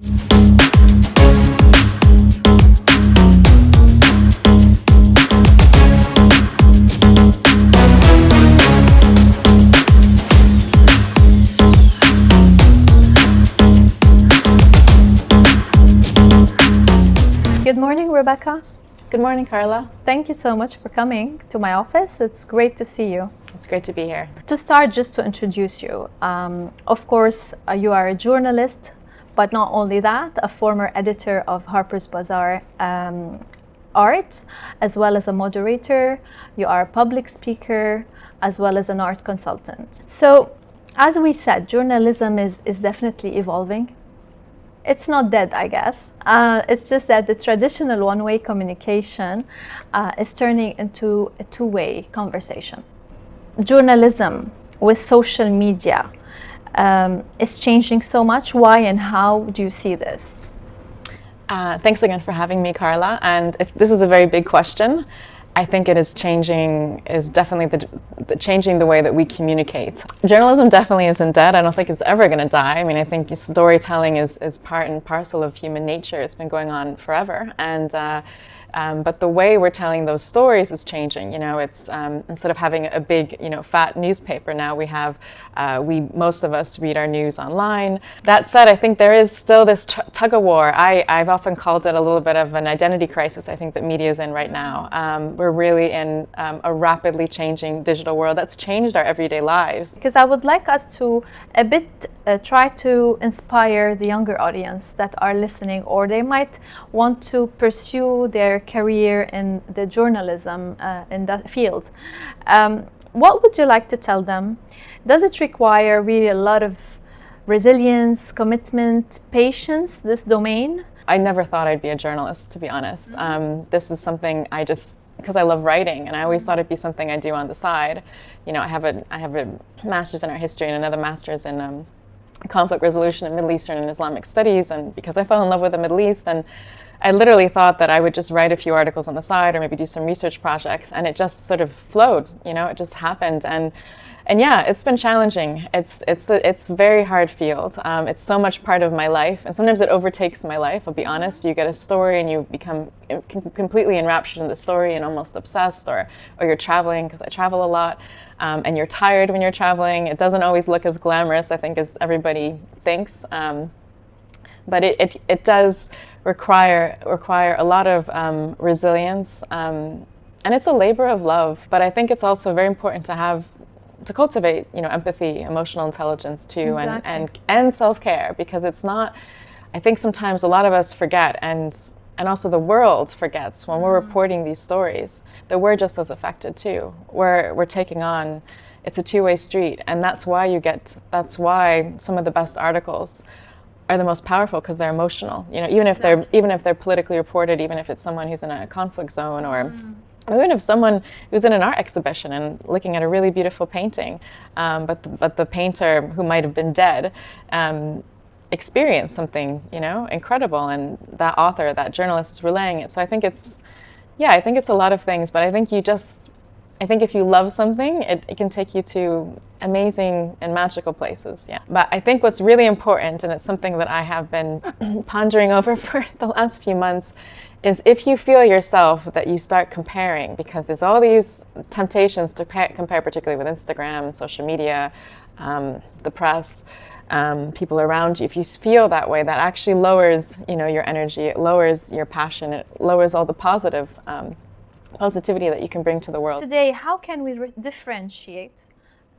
Good morning, Rebecca. Good morning, Carla. Thank you so much for coming to my office. It's great to see you. It's great to be here. To start, just to introduce you, of course, you are a journalist, but not only that, a former editor of Harper's Bazaar Art, as well as a moderator. You are a public speaker, as well as an art consultant. So, as we said, journalism is definitely evolving. It's not dead, I guess. It's just that the traditional one-way communication is turning into a two-way conversation. Journalism with social media is changing so much. Why and how do you see this? Thanks again for having me, Carla. And this is a very big question. I think it is definitely changing the way that we communicate. Journalism definitely isn't dead. I don't think it's ever going to die. I mean, I think storytelling is part and parcel of human nature. It's been going on forever. But the way we're telling those stories is changing. You know, it's instead of having a big, fat newspaper, now we have, most of us read our news online. That said, I think there is still this tug of war. I've often called it a little bit of an identity crisis. I think that media is in right now. We're really in a rapidly changing digital world that's changed our everyday lives. Because I would like us to a bit try to inspire the younger audience that are listening, or they might want to pursue their career in the journalism in that field. What would you like to tell them? Does it require really a lot of resilience, commitment, patience, this domain? I never thought I'd be a journalist, to be honest. This is something because I love writing, and I always thought it'd be something I do on the side. You know, I have a master's in art history and another master's in conflict resolution in Middle Eastern and Islamic studies, and because I fell in love with the Middle East, and I literally thought that I would just write a few articles on the side or maybe do some research projects, and it just sort of flowed, it just happened. And yeah, it's been challenging. It's a very hard field. It's so much part of my life, and sometimes it overtakes my life, I'll be honest. You get a story and you become completely enraptured in the story and almost obsessed, or you're traveling, because I travel a lot, and you're tired when you're traveling. It doesn't always look as glamorous, I think, as everybody thinks. But it does require a lot of resilience, and it's a labor of love. But I think it's also very important to cultivate, empathy, emotional intelligence too, exactly. and self-care, because it's not. I think sometimes a lot of us forget, and also the world forgets when we're reporting these stories that we're just as affected too. We're taking on. It's a two-way street, and that's why some of the best articles are the most powerful, because they're emotional. Even if they're politically reported, even if it's someone who's in a conflict zone, or even if someone who's in an art exhibition and looking at a really beautiful painting, but the painter, who might have been dead, experienced something incredible, and that author, that journalist, is relaying it. So I think it's a lot of things, but I think if you love something, it can take you to amazing and magical places. Yeah. But I think what's really important, and it's something that I have been pondering over for the last few months, is if you feel yourself that you start comparing, because there's all these temptations to compare, particularly with Instagram and social media, the press, people around you. If you feel that way, that actually lowers, your energy, it lowers your passion, it lowers all the positivity that you can bring to the world. Today, how can we differentiate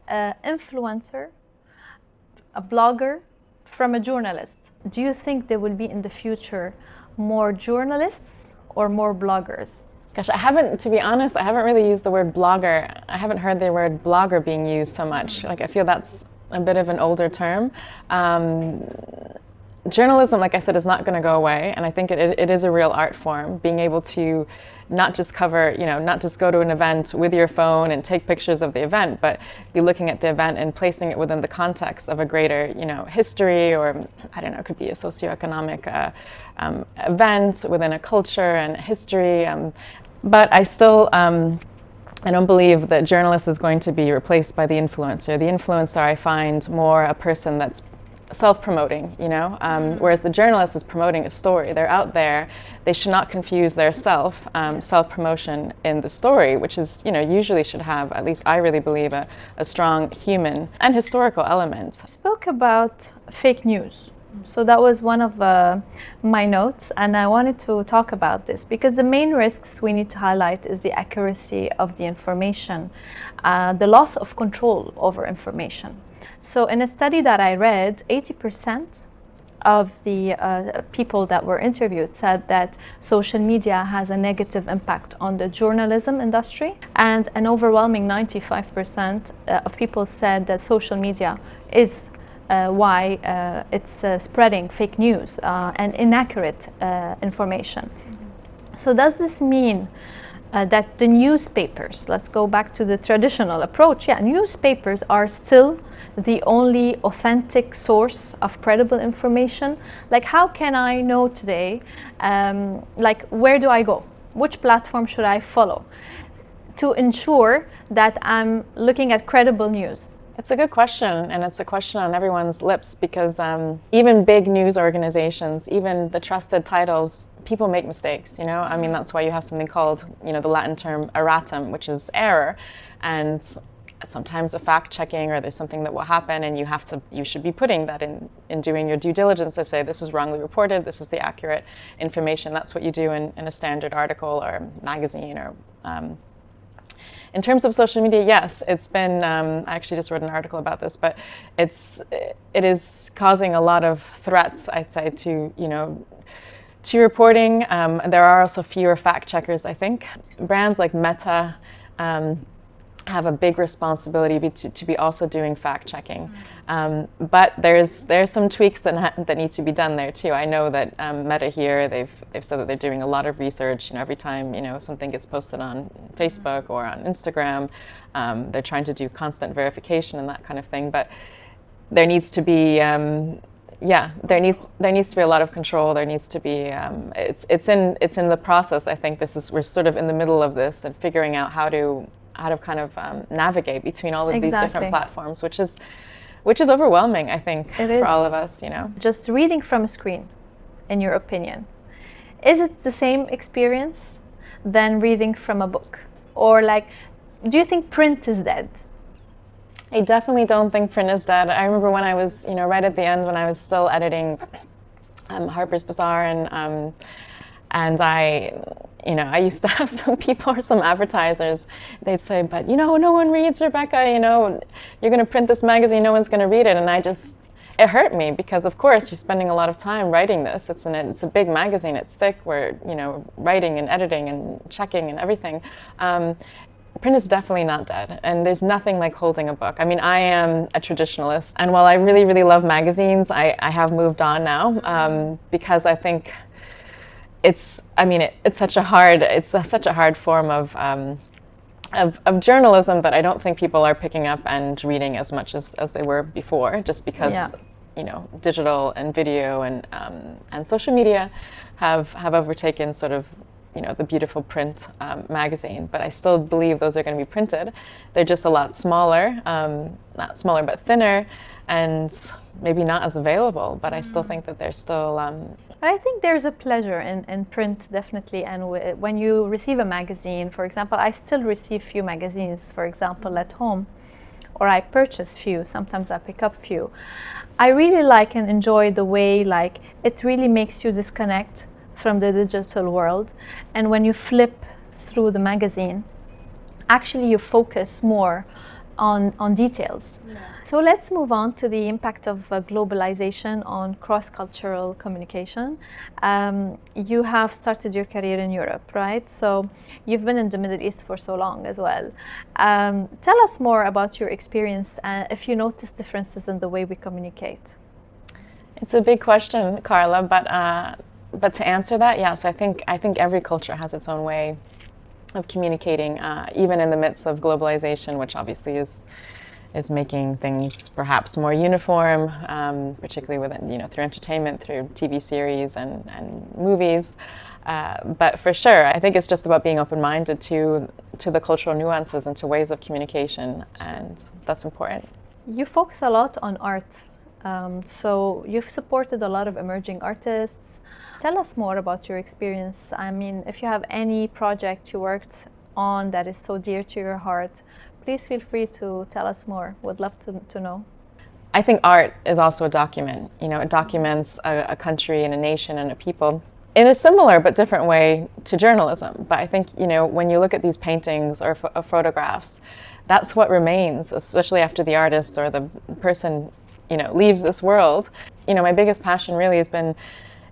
an influencer, a blogger, from a journalist? Do you think there will be in the future more journalists or more bloggers? Gosh, to be honest, I haven't really used the word blogger. I haven't heard the word blogger being used so much. I feel that's a bit of an older term. Journalism, like I said, is not going to go away, and I think it is a real art form. Being able to not just not just go to an event with your phone and take pictures of the event, but be looking at the event and placing it within the context of a greater, history, or I don't know, it could be a socioeconomic event within a culture and history. But I still, I don't believe that journalist is going to be replaced by the influencer. The influencer, I find, more a person that's self-promoting, you know, whereas the journalist is promoting a story. They're out there. They should not confuse their self-promotion in the story, which is, you know, usually should have, at least I really believe, a strong human and historical element. You spoke about fake news. So that was one of my notes, and I wanted to talk about this because the main risks we need to highlight is the accuracy of the information, the loss of control over information. So in a study that I read, 80% of the people that were interviewed said that social media has a negative impact on the journalism industry, and an overwhelming 95% of people said that social media is why it's spreading fake news and inaccurate information. So does this mean that the newspapers, let's go back to the traditional approach, newspapers are still the only authentic source of credible information? Like, how can I know today, like, where do I go? Which platform should I follow to ensure that I'm looking at credible news? It's a good question, and it's a question on everyone's lips because even big news organizations, even the trusted titles, people make mistakes, you know? I mean, that's why you have something called, you know, the Latin term erratum, which is error. And sometimes a fact checking, or there's something that will happen and you should be putting that in doing your due diligence to say this is wrongly reported, this is the accurate information. That's what you do in a standard article or magazine. Or in terms of social media, yes, it's been, I actually just wrote an article about this, but it is causing a lot of threats, I'd say, to, you know, to reporting. There are also fewer fact checkers, I think. Brands like Meta have a big responsibility to be also doing fact checking. But there's some tweaks that need to be done there too. I know that Meta here, they've said that they're doing a lot of research. You know, every time, you know, something gets posted on Facebook or on Instagram, they're trying to do constant verification and that kind of thing. But there needs to be there needs to be a lot of control. There needs to be it's in the process. I think we're sort of in the middle of this and figuring out how to kind of navigate between all of these different platforms, which is overwhelming, I think, for all of us, you know. Just reading from a screen, in your opinion, is it the same experience than reading from a book? Or, like, do you think print is dead? I definitely don't think print is dead. I remember when I was, you know, right at the end when I was still editing Harper's Bazaar, and I used to have some people or some advertisers, they'd say, but, you know, no one reads, Rebecca, you know, you're going to print this magazine, no one's going to read it. And it hurt me because, of course, you're spending a lot of time writing this. It's a big magazine, it's thick, we're, you know, writing and editing and checking and everything. Print is definitely not dead, and there's nothing like holding a book. I mean, I am a traditionalist, and while I really, really love magazines, I have moved on now because I think it's such a hard form of journalism that I don't think people are picking up and reading as much as they were before, just because you know, digital and video and social media have overtaken sort of, you know, the beautiful print magazine. But I still believe those are going to be printed. They're just a lot smaller, not smaller but thinner, and maybe not as available. But I still think that they're still. But I think there's a pleasure in print, definitely. And when you receive a magazine, for example, I still receive few magazines, for example, at home, or I purchase few. Sometimes I pick up few. I really like and enjoy the way, like, it really makes you disconnect from the digital world, and when you flip through the magazine, actually you focus more on details. So let's move on to the impact of globalization on cross-cultural communication. You have started your career in Europe, right? So you've been in the Middle East for so long as well. Tell us more about your experience, if you notice differences in the way we communicate. It's a big question, Carla, but to answer that, yes, I think every culture has its own way of communicating, even in the midst of globalization, which obviously is making things perhaps more uniform, particularly with, you know, through entertainment, through TV series and movies. But for sure, I think it's just about being open-minded to the cultural nuances and to ways of communication, and that's important. You focus a lot on art So you've supported a lot of emerging artists. Tell us more about your experience. I mean, if you have any project you worked on that is so dear to your heart, please feel free to tell us more. Would love to know. I think art is also a document. You know, it documents a country and a nation and a people in a similar but different way to journalism. But I think, you know, when you look at these paintings or photographs, that's what remains, especially after the artist or the person, you know, leaves this world. You know, my biggest passion really has been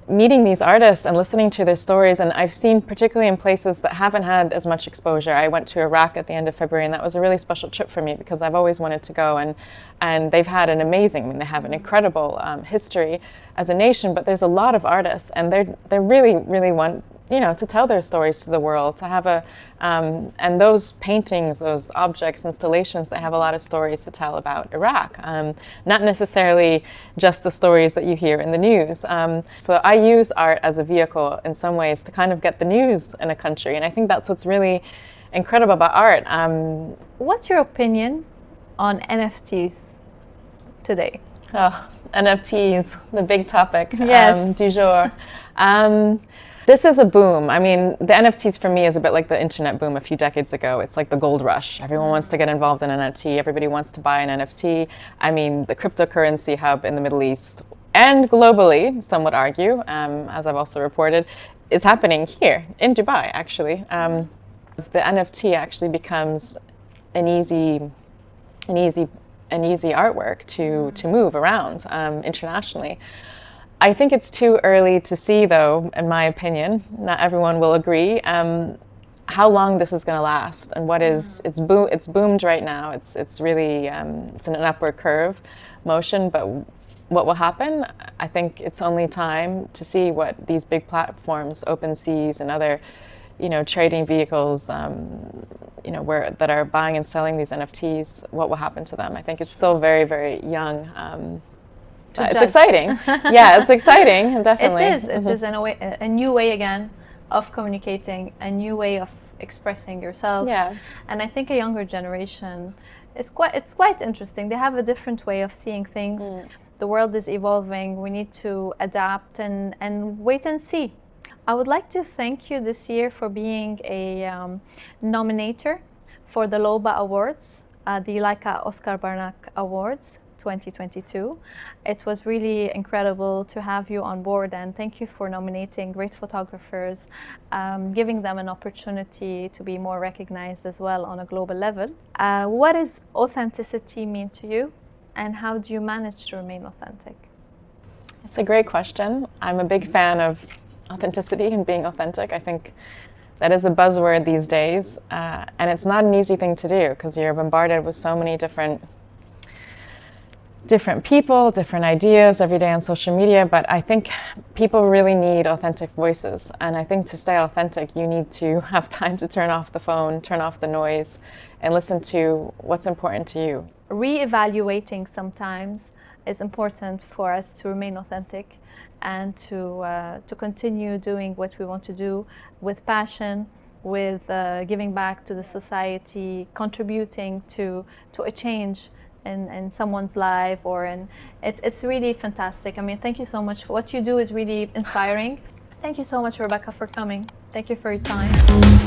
meeting these artists and listening to their stories. And I've seen, particularly in places that haven't had as much exposure. I went to Iraq at the end of February, and that was a really special trip for me because I've always wanted to go. And they've had an amazing, I mean, they have an incredible history as a nation, but there's a lot of artists, and they really, really want, you know, to tell their stories to the world, to have a, and those paintings, those objects, installations, they have a lot of stories to tell about Iraq. Not necessarily just the stories that you hear in the news. So I use art as a vehicle in some ways to kind of get the news in a country. And I think that's what's really incredible about art. What's your opinion on NFTs today? Oh, NFTs, the big topic Yes. du jour. This is a boom. I mean, the NFTs for me is a bit like the internet boom a few decades ago. It's like the gold rush. Everyone wants to get involved in an NFT. Everybody wants to buy an NFT. I mean, the cryptocurrency hub in the Middle East and globally, some would argue, as I've also reported, is happening here in Dubai, actually. The NFT actually becomes an easy artwork to move around internationally. I think it's too early to see, though, in my opinion, not everyone will agree, how long this is going to last and what is, it's boomed right now. It's really, it's in an upward curve motion, but what will happen? I think it's only time to see what these big platforms, OpenSeas and other, you know, trading vehicles, you know, that are buying and selling these NFTs, what will happen to them? I think it's still very, very young. It's exciting. Yeah, it's exciting, definitely. It is. It is in a way, a new way again of communicating, a new way of expressing yourself. Yeah. And I think a younger generation it's quite interesting. They have a different way of seeing things. The world is evolving. We need to adapt and wait and see. I would like to thank you this year for being a nominator for the LOBA Awards, the Laika Oscar Barnak Awards 2022. It was really incredible to have you on board, and thank you for nominating great photographers, giving them an opportunity to be more recognized as well on a global level. What does authenticity mean to you, and how do you manage to remain authentic? It's a great question. I'm a big fan of authenticity and being authentic. I think that is a buzzword these days, and it's not an easy thing to do because you're bombarded with so many different people, different ideas every day on social media, but I think people really need authentic voices. And I think to stay authentic, you need to have time to turn off the phone, turn off the noise, and listen to what's important to you. Re-evaluating sometimes is important for us to remain authentic and to continue doing what we want to do with passion, with giving back to the society, contributing to a change in someone's life, or it's really fantastic. I mean, thank you so much. What you do is really inspiring. Thank you so much, Rebecca, for coming. Thank you for your time.